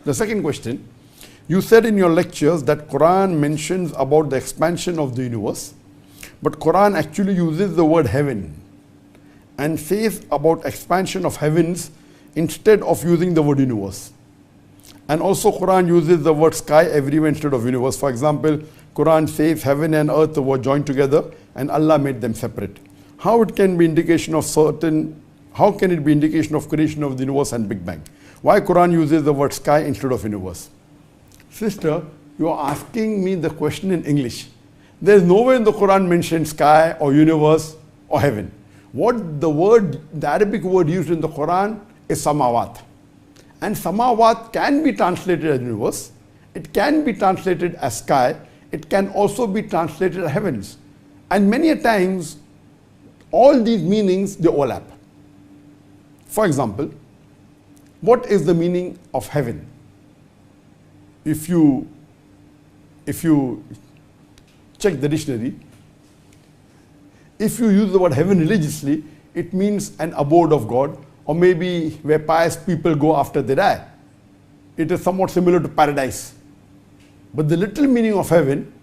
The second question, you said in your lectures that Quran mentions about the expansion of the universe, but Quran actually uses the word heaven and says about expansion of heavens instead of using the word universe. And also Quran uses the word sky everywhere instead of universe. For example, Quran says heaven and earth were joined together and Allah made them separate. How can it be indication of creation of the universe and Big Bang? Why Quran uses the word sky instead of universe? Sister, you are asking me the question in English. There is nowhere in the Quran mentioned sky or universe or heaven. What the Arabic word used in the Quran is samawat. And samawat can be translated as universe. It can be translated as sky. It can also be translated as heavens. And many a times, all these meanings, they overlap. For example, what is the meaning of heaven? If you check the dictionary, if you use the word heaven religiously, it means an abode of God, or maybe where pious people go after they die. It is somewhat similar to paradise. But the literal meaning of heaven,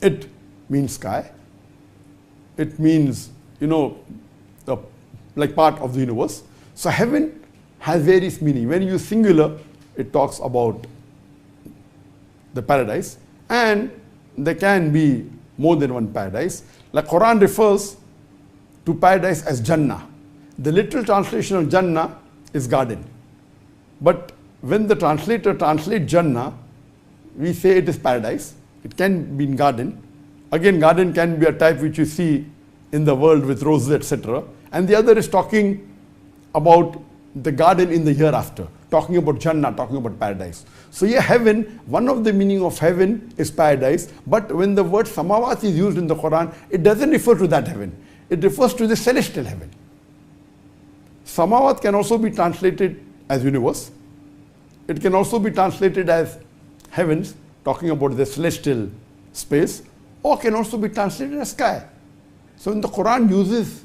it means sky. It means, like part of the universe. So heaven has various meaning. When you use singular, it talks about the paradise, and there can be more than one paradise. Like Quran refers to paradise as Jannah. The literal translation of Jannah is garden. But when the translator translates Jannah, we say it is paradise. It can be in garden. Again, garden can be a type which you see in the world with roses, etc. And the other is talking about the garden in the hereafter, talking about Jannah, talking about paradise. So here heaven, one of the meaning of heaven is paradise, but when the word samawat is used in the Quran, it doesn't refer to that heaven. It refers to the celestial heaven. Samawat can also be translated as universe. It can also be translated as heavens, talking about the celestial space, or can also be translated as sky. So in the Quran uses,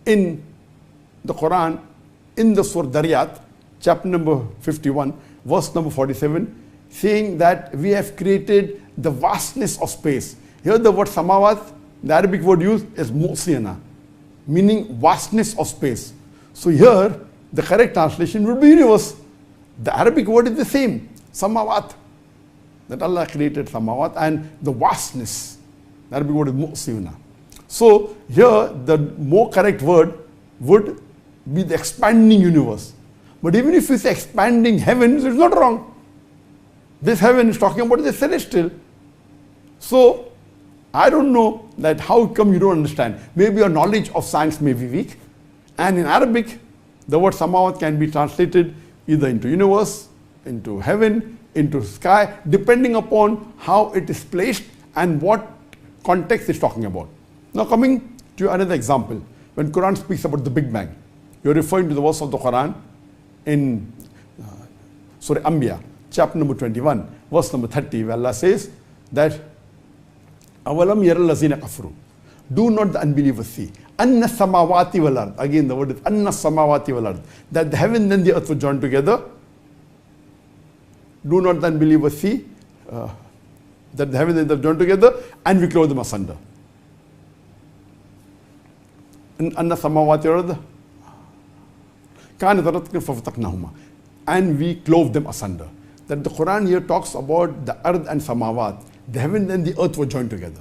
in the Surah Dariyat, chapter number 51, verse number 47, saying that we have created the vastness of space. Here the word samawat, the Arabic word used is mu'siyana, meaning vastness of space. So here the correct translation would be universe. The Arabic word is the same, samawat, that Allah created samawat, and the vastness, the Arabic word is mu'siyana. So here the more correct word would be the expanding universe. But even if you say expanding heavens, it's not wrong. This heaven is talking about the celestial. So I don't know that how come you don't understand. Maybe your knowledge of science may be weak. And in Arabic, the word samawat can be translated either into universe, into heaven, into sky, depending upon how it is placed and what context it's talking about. Now coming to another example, when Quran speaks about the Big Bang, you're referring to the verse of the Quran in Surah Anbiya, chapter number 21, verse number 30, where Allah says that Awalam yaral lazina kafru. Do not the unbelievers see? Anna samawati wal ard. Again the word is Anna samawati wal ard. That the heaven and the earth were joined together. Do not the unbelievers see that the heaven and the earth joined together, and we close them asunder. Anna samawati wal ard. And we clove them asunder. That the Quran here talks about the earth and samawat. The heaven and the earth were joined together.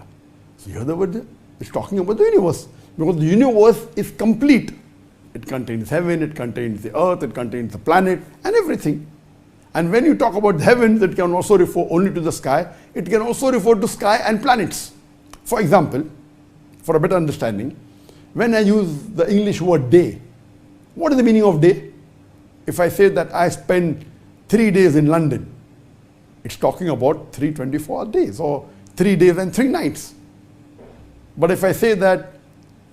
So here the word is talking about the universe. Because the universe is complete. It contains heaven, it contains the earth, it contains the planet and everything. And when you talk about the heavens, it can also refer only to the sky. It can also refer to sky and planets. For example, for a better understanding, when I use the English word day, what is the meaning of day? If I say that I spend 3 days in London, it's talking about 324 days or 3 days and 3 nights. But if I say that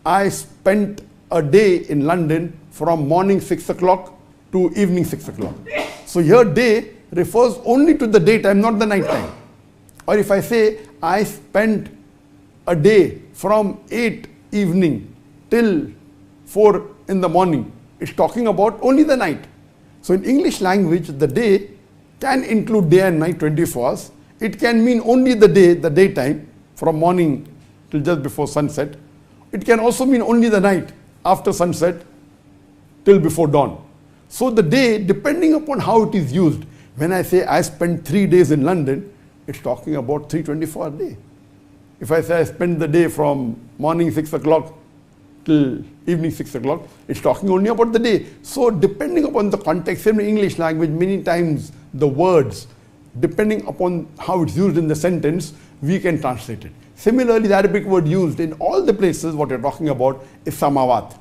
I spent a day in London from morning 6 o'clock to evening 6 o'clock. So here day refers only to the daytime, not the night time. Or if I say I spent a day from 8 evening till 4 in the morning, it's talking about only the night. So in English language, the day can include day and night 24 hours. It can mean only the day, the daytime, from morning till just before sunset. It can also mean only the night, after sunset till before dawn. So the day, depending upon how it is used, when I say I spent 3 days in London, it's talking about 324 day. If I say I spent the day from morning 6 o'clock till evening 6 o'clock, it's talking only about the day. So depending upon the context, in English language, many times the words, depending upon how it's used in the sentence, we can translate it. Similarly, the Arabic word used in all the places what you're talking about is samawat,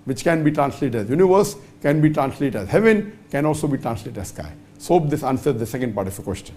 which can be translated as universe, can be translated as heaven, can also be translated as sky. So hope this answers the second part of your question.